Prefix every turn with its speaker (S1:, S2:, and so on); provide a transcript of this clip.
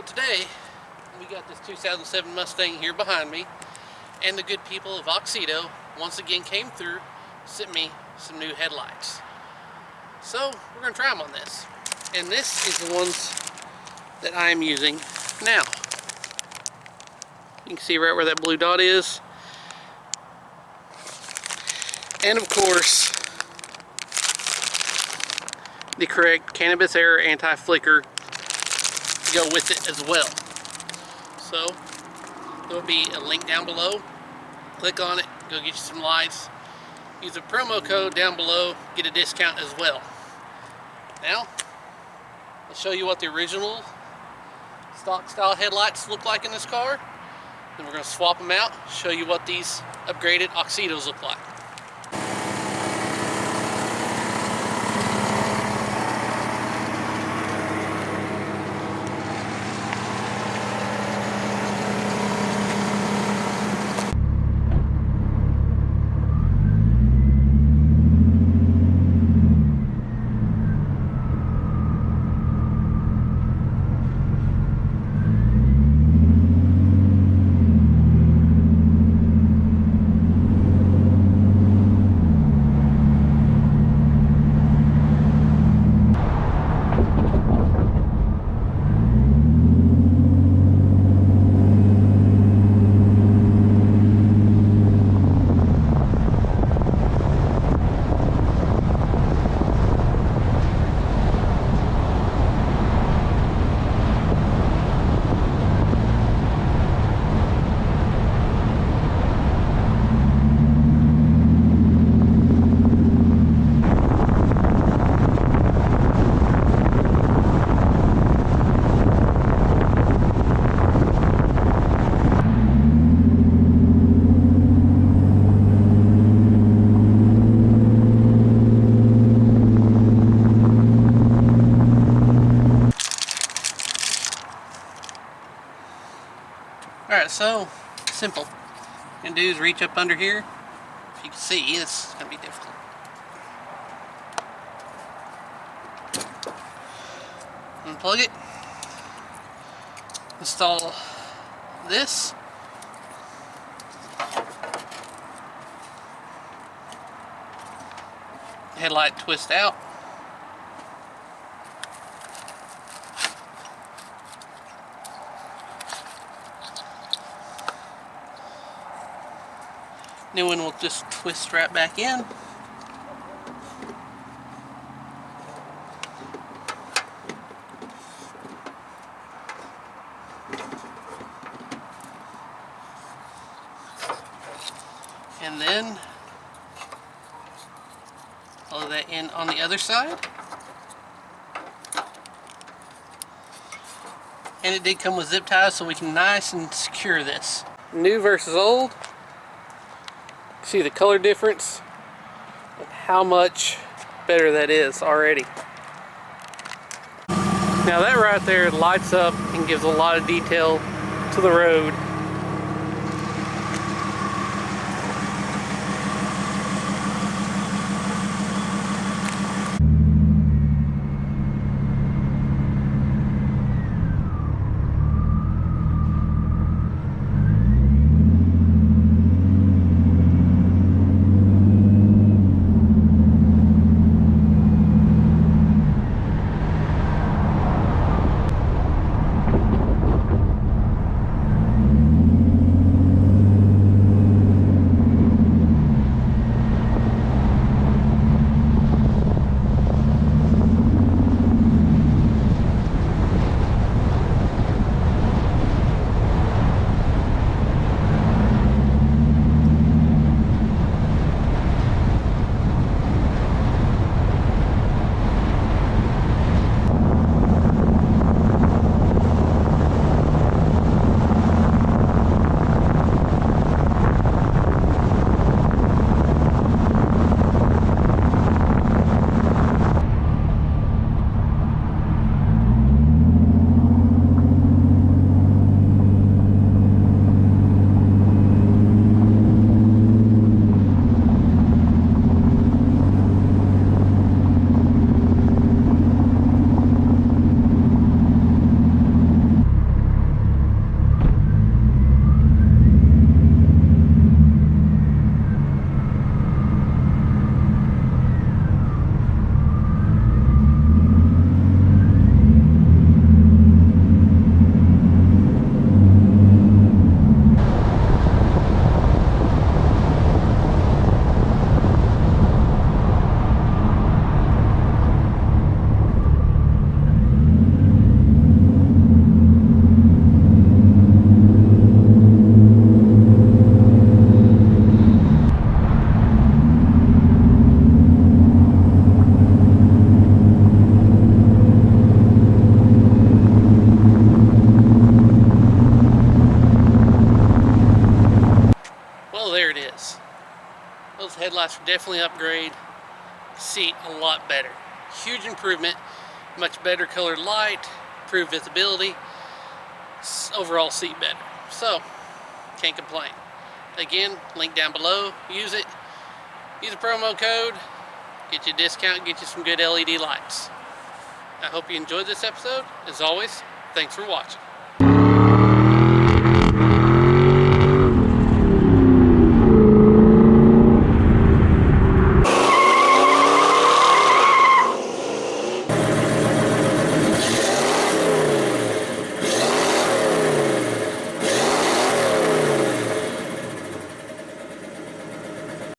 S1: today we got this 2007 Mustang here behind me, and the good people of Auxito once again came through, sent me some new headlights. So we're going to try them on this. And this is the ones that I am using now. You can see right where that blue dot is. And of course, the correct Canbus error anti-flicker to go with it as well. So there will be a link down below. Click on it, go get you some lights. Use a promo code down below, get a discount as well. Now, I'll show you what the original stock style headlights look like in this car. Then we're going to swap them out, show you what these upgraded Auxitos look like. Alright, so simple. What you're going to do is reach up under here. If you can see, it's going to be difficult. Unplug it. Install this. Headlight twist out. New one will just twist right back in. And then follow that in on the other side. And it did come with zip ties, so we can nice and secure this. New versus old. See the color difference and how much better that is already. Now that right there lights up and gives a lot of detail to the road. lights are definitely upgrade. Seat a lot better. Huge improvement. Much better colored light, improved visibility, overall seat better. So, can't complain. Again, link down below. Use it. Use a promo code. Get you a discount, get you some good LED lights. I hope you enjoyed this episode. As always, thanks for watching.